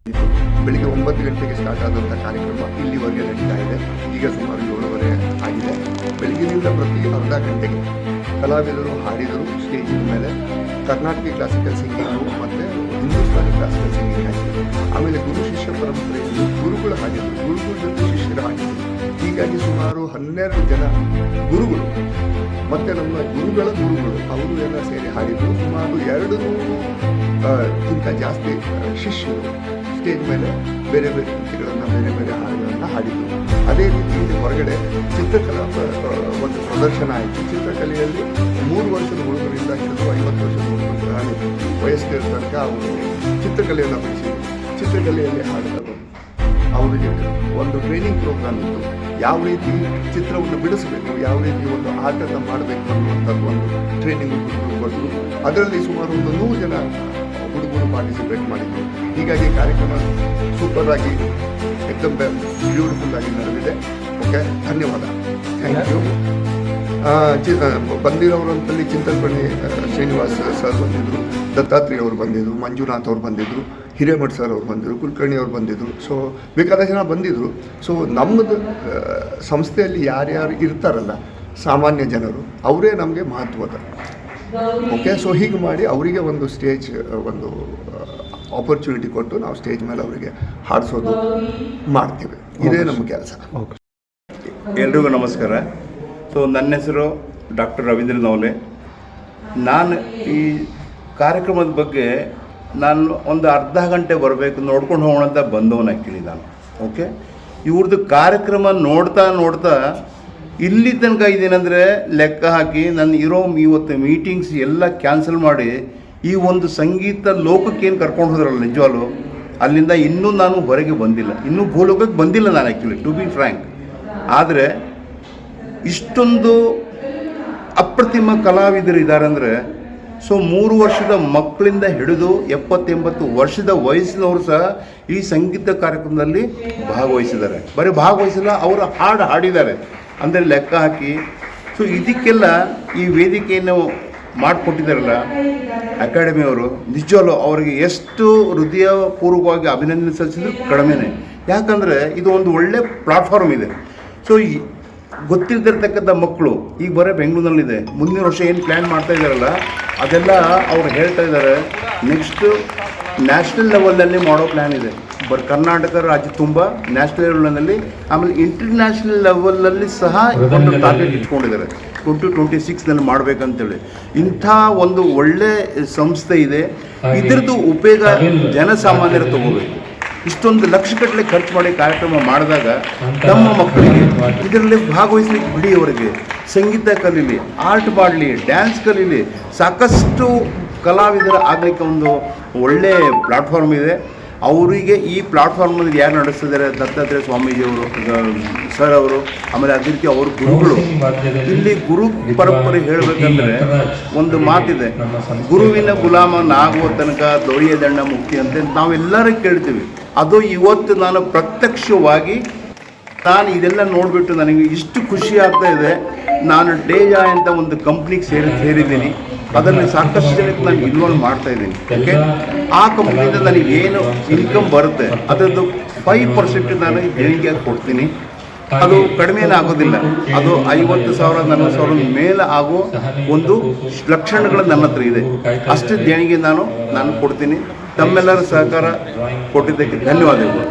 ಬೆಳಿಗ್ಗೆ 9 ಗಂಟೆಗೆ ಸ್ಟಾರ್ಟ್ ಆದಂಥ ಕಾರ್ಯಕ್ರಮ ಇಲ್ಲಿವರೆಗೆ ನಡೀತಾ ಇದೆ. ಈಗ ಸುಮಾರು 7:30 ಆಗಿದೆ. ಬೆಳಗಿನಿಂದ ಪ್ರತಿ ಅರ್ಧ ಗಂಟೆಗೆ ಕಲಾವಿದರು ಹಾಡಿದರು ಸ್ಟೇಜಿನ ಮೇಲೆ. ಕರ್ನಾಟಕ ಕ್ಲಾಸಿಕಲ್ ಸಿಂಗಿಂಗು ಮತ್ತು ಹಿಂದೂಸ್ತಾನಿ ಕ್ಲಾಸಿಕಲ್ ಸಿಂಗಿಂಗ್ ಆಯಿತು. ಆಮೇಲೆ ಗುರು ಶಿಷ್ಯ ಪರಂಪರೆಯಲ್ಲಿ ಗುರುಗಳು ಹಾಡಿದರು, ಗುರುಗಳ ಜೊತೆ ಶಿಷ್ಯರು ಹಾಡಿದರು. ಹೀಗಾಗಿ ಸುಮಾರು 12 ಜನ ಗುರುಗಳು ಮತ್ತು ನಮ್ಮ ಗುರುಗಳು ಅವರು ಎಲ್ಲ ಸೇರಿ ಹಾಡಿದರು. ಸುಮಾರು 200ಕ್ಕಿಂತ ಜಾಸ್ತಿ ಶಿಷ್ಯರು ಸ್ಟೇಜ್ ಮೇಲೆ ಬೇರೆ ಬೇರೆ ಕೃತಿಗಳನ್ನು ಬೇರೆ ಬೇರೆ ಹಾಡುಗಳನ್ನು ಹಾಡಿದರು. ಅದೇ ರೀತಿ ಇಲ್ಲಿ ಹೊರಗಡೆ ಚಿತ್ರಕಲಾ ಒಂದು ಪ್ರದರ್ಶನ ಆಯಿತು. ಚಿತ್ರಕಲೆಯಲ್ಲಿ 3 ವರ್ಷದ ಹುಡುಗರಿಂದ ಹಿಡಿದು 50 ವರ್ಷದ ಹುಡುಗರು ವಯಸ್ಕರ ತನಕ ಅವರು ಚಿತ್ರಕಲೆಯನ್ನು ಬಿಡಿಸಿದರು. ಚಿತ್ರಕಲೆಯಲ್ಲಿ ಹಾಡಿದರು. ಅವರಿಗೆ ಒಂದು ಟ್ರೈನಿಂಗ್ ಪ್ರೋಗ್ರಾಮ್ ಇತ್ತು. ಯಾವ ರೀತಿ ಚಿತ್ರವನ್ನು ಬಿಡಿಸಬೇಕು, ಯಾವ ರೀತಿ ಒಂದು ಆಟವನ್ನು ಮಾಡಬೇಕು ಅನ್ನುವಂಥದ್ದು ಒಂದು ಟ್ರೈನಿಂಗ್ ಕೊಟ್ಟರು. ಅದರಲ್ಲಿ ಸುಮಾರು 100 ಜನ ಹುಡುಗರು ಪಾರ್ಟಿಸಿಪೇಟ್ ಮಾಡಿದ್ರು. ಹೀಗಾಗಿ ಕಾರ್ಯಕ್ರಮ ಸೂಪರ್ ಆಗಿ ಎಕ್ದಮ್ ಬ್ಯೂಟಿಫುಲ್ ಆಗಿ ನಡೆದಿದೆ. ಓಕೆ, ಧನ್ಯವಾದ, ಥ್ಯಾಂಕ್ ಯು. ಬಂದಿರೋರಂತಲ್ಲಿ ಚಿಂತಲ್ಪಣಿ ಶ್ರೀನಿವಾಸ್ ಸರ್ ಬಂದಿದ್ದರು, ದತ್ತಾತ್ರೇಯ ಅವರು ಬಂದಿದ್ದರು, ಮಂಜುನಾಥ್ ಅವರು ಬಂದಿದ್ದರು, ಹಿರೇಮಠ್ ಸರ್ ಅವರು ಬಂದಿದ್ದರು, ಕುಲಕರ್ಣಿ ಅವರು ಬಂದಿದ್ದರು. ಸೊ ಬೇಕಾದ ಜನ ಬಂದಿದ್ದರು. ಸೊ ನಮ್ಮದು ಸಂಸ್ಥೆಯಲ್ಲಿ ಯಾರ್ಯಾರು ಇರ್ತಾರಲ್ಲ ಸಾಮಾನ್ಯ ಜನರು, ಅವರೇ ನಮಗೆ ಮಹತ್ವದ. ಓಕೆ, ಸೊ ಹೀಗೆ ಮಾಡಿ ಅವರಿಗೆ ಒಂದು ಸ್ಟೇಜ್ ಒಂದು ಆಪರ್ಚುನಿಟಿ ಕೊಟ್ಟು ನಾವು ಸ್ಟೇಜ್ ಮೇಲೆ ಅವರಿಗೆ ಹಾಡಿಸೋದು ಮಾಡ್ತೀವಿ. ಇದೇ ನಮ್ಮ ಕೆಲಸ. ಎಲ್ರಿಗೂ ನಮಸ್ಕಾರ. ಸೊ ನನ್ನ ಹೆಸರು ಡಾಕ್ಟರ್ ರವೀಂದ್ರ ನವಲೆ. ನಾನು ಈ ಕಾರ್ಯಕ್ರಮದ ಬಗ್ಗೆ ನಾನು ಒಂದು ಅರ್ಧ ಗಂಟೆ ಬರಬೇಕು, ನೋಡ್ಕೊಂಡು ಹೋಗೋಣ ಅಂತ ಬಂದವನು ಆ್ಯಕ್ಚುಲಿ ನಾನು. ಓಕೆ, ಇವ್ರದ್ದು ಕಾರ್ಯಕ್ರಮ ನೋಡ್ತಾ ಇಲ್ಲಿ ತನಕ ಇದೇನೆಂದರೆ ಲೆಕ್ಕ ಹಾಕಿ ನನ್ನ ಇವತ್ತು ಮೀಟಿಂಗ್ಸ್ ಎಲ್ಲ ಕ್ಯಾನ್ಸಲ್ ಮಾಡಿ ಈ ಒಂದು ಸಂಗೀತ ಲೋಕಕ್ಕೇನು ಕರ್ಕೊಂಡು ಹೋದ್ರಲ್ಲ ನಿಜವಾಗ್ಲೂ, ಅಲ್ಲಿಂದ ಇನ್ನೂ ನಾನು ಹೊರಗೆ ಬಂದಿಲ್ಲ, ಇನ್ನೂ ಭೂಲೋಕಕ್ಕೆ ಬಂದಿಲ್ಲ ನಾನು ಆ್ಯಕ್ಚುಲಿ, ಟು ಬಿ ಫ್ರ್ಯಾಂಕ್. ಆದರೆ ಇಷ್ಟೊಂದು ಅಪ್ರತಿಮ ಕಲಾವಿದರು ಇದ್ದಾರೆ ಅಂದರೆ, ಸೊ 3 ವರ್ಷದ ಮಕ್ಕಳಿಂದ ಹಿಡಿದು 70-80 ವರ್ಷದ ವಯಸ್ಸಿನವರು ಸಹ ಈ ಸಂಗೀತ ಕಾರ್ಯಕ್ರಮದಲ್ಲಿ ಭಾಗವಹಿಸಿದ್ದಾರೆ. ಬರೀ ಭಾಗವಹಿಸಿಲ್ಲ, ಅವರು ಹಾಡಿದ್ದಾರೆ ಅಂದರೆ ಲೆಕ್ಕ ಹಾಕಿ. ಸೊ ಇದಕ್ಕೆಲ್ಲ ಈ ವೇದಿಕೆಯನ್ನು ಮಾಡಿಕೊಟ್ಟಿದ್ದಾರಲ್ಲ ಅಕಾಡೆಮಿಯವರು, ನಿಜವಲ್ಲೂ ಅವರಿಗೆ ಎಷ್ಟು ಹೃದಯಪೂರ್ವಕವಾಗಿ ಅಭಿನಂದನೆ ಸಲ್ಲಿಸಿದ್ರು ಕಡಿಮೆನೇ. ಯಾಕಂದರೆ ಇದು ಒಂದು ಒಳ್ಳೆ ಪ್ಲಾಟ್ಫಾರ್ಮ್ ಇದೆ. ಸೊ ಗೊತ್ತಿಲ್ದಿರ್ತಕ್ಕಂಥ ಮಕ್ಕಳು ಈಗ ಬರೀ ಬೆಂಗಳೂರಿನಲ್ಲಿದೆ, ಮುಂದಿನ ವರ್ಷ ಏನು ಪ್ಲ್ಯಾನ್ ಮಾಡ್ತಾ ಇದ್ದಾರಲ್ಲ ಅದೆಲ್ಲ ಅವ್ರು ಹೇಳ್ತಾ ಇದ್ದಾರೆ. ನೆಕ್ಸ್ಟು ನ್ಯಾಷನಲ್ ಲೆವೆಲ್ನಲ್ಲಿ ಮಾಡೋ ಪ್ಲ್ಯಾನ್ ಇದೆ. ಕರ್ನಾಟಕ ರಾಜ್ಯ ತುಂಬ ನ್ಯಾಷನಲ್ ಲೆವೆಲ್ನಲ್ಲಿ, ಆಮೇಲೆ ಇಂಟರ್ನ್ಯಾಷನಲ್ ಲೆವೆಲ್ನಲ್ಲಿ ಸಹ ಒಂದು ಟಾರ್ಗೆಟ್ ಇಟ್ಕೊಂಡಿದ್ದಾರೆ 2026ನಲ್ಲಿ ಮಾಡಬೇಕಂತೇಳಿ. ಇಂಥ ಒಂದು ಒಳ್ಳೆ ಸಂಸ್ಥೆ ಇದೆ. ಇದರದ್ದು ಉಪಯೋಗ ಜನಸಾಮಾನ್ಯರು ತಗೋಬೇಕು. ಇಷ್ಟೊಂದು ಲಕ್ಷಗಟ್ಟಲೆ ಖರ್ಚು ಮಾಡಿ ಕಾರ್ಯಕ್ರಮ ಮಾಡಿದಾಗ ತಮ್ಮ ಮಕ್ಕಳಿಗೆ ಇದರಲ್ಲಿ ಭಾಗವಹಿಸಲಿಕ್ಕೆ ಬಿಡಿ, ಅವರಿಗೆ ಸಂಗೀತ ಕಲೀಲಿ, ಆರ್ಟ್ ಮಾಡಲಿ, ಡ್ಯಾನ್ಸ್ ಕಲೀಲಿ, ಸಾಕಷ್ಟು ಕಲಾವಿದರ ಆಗಲಿಕ್ಕೆ ಒಂದು ಒಳ್ಳೆಯ ಪ್ಲಾಟ್ಫಾರ್ಮ್ ಇದೆ. ಅವರಿಗೆ ಈ ಪ್ಲಾಟ್ಫಾರ್ಮಲ್ಲಿ ಯಾರು ನಡೆಸ್ತಿದ್ದಾರೆ, ದತ್ತಾತ್ರೇಯ ಸ್ವಾಮೀಜಿಯವರು ಸರ್ ಅವರು, ಆಮೇಲೆ ಅದೇ ರೀತಿ ಅವರು ಗುರುಗಳು. ಇಲ್ಲಿ ಗುರು ಪರಂಪರೆ ಹೇಳಬೇಕಂದ್ರೆ ಒಂದು ಮಾತಿದೆ, ಗುರುವಿನ ಗುಲಾಮನಾಗುವ ತನಕ ದೊರೆಯ ದಂಡ ಮುಕ್ತಿ ಅಂತ ನಾವೆಲ್ಲರೂ ಕೇಳ್ತೀವಿ. ಅದು ಇವತ್ತು ನಾನು ಪ್ರತ್ಯಕ್ಷವಾಗಿ ನಾನು ಇದೆಲ್ಲ ನೋಡಿಬಿಟ್ಟು ನನಗೆ ಇಷ್ಟು ಖುಷಿ ಆಗ್ತಾ ಇದೆ. ನಾನು ಡೇಜಾ ಅಂತ ಒಂದು ಕಂಪ್ನಿಗೆ ಸೇರಿದ್ದೀನಿ. ಅದರಲ್ಲಿ ಸಾಕಷ್ಟು ಜನಕ್ಕೆ ನಾನು ಇನ್ವಾಲ್ವ್ ಮಾಡ್ತಾ ಇದ್ದೀನಿ. ಓಕೆ, ಆ ಕಂಪ್ನಿಯಿಂದ ನನಗೆ ಏನು ಇನ್ಕಮ್ ಬರುತ್ತೆ ಅದರದ್ದು 5% ನಾನು ದೇಣಿಗೆಯಾಗಿ ಕೊಡ್ತೀನಿ. ಅದು ಕಡಿಮೆನೇ ಆಗೋದಿಲ್ಲ, ಅದು 50,000 40,000 ಮೇಲೆ ಆಗೋ ಒಂದು ಲಕ್ಷಣಗಳು ನನ್ನ ಹತ್ರ ಇದೆ. ಅಷ್ಟು ದೇಣಿಗೆ ನಾನು ಕೊಡ್ತೀನಿ. ತಮ್ಮೆಲ್ಲರ ಸಹಕಾರ ಕೊಟ್ಟಿದ್ದಕ್ಕೆ ಧನ್ಯವಾದಗಳು.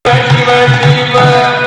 Shiva, Shiva, Shiva.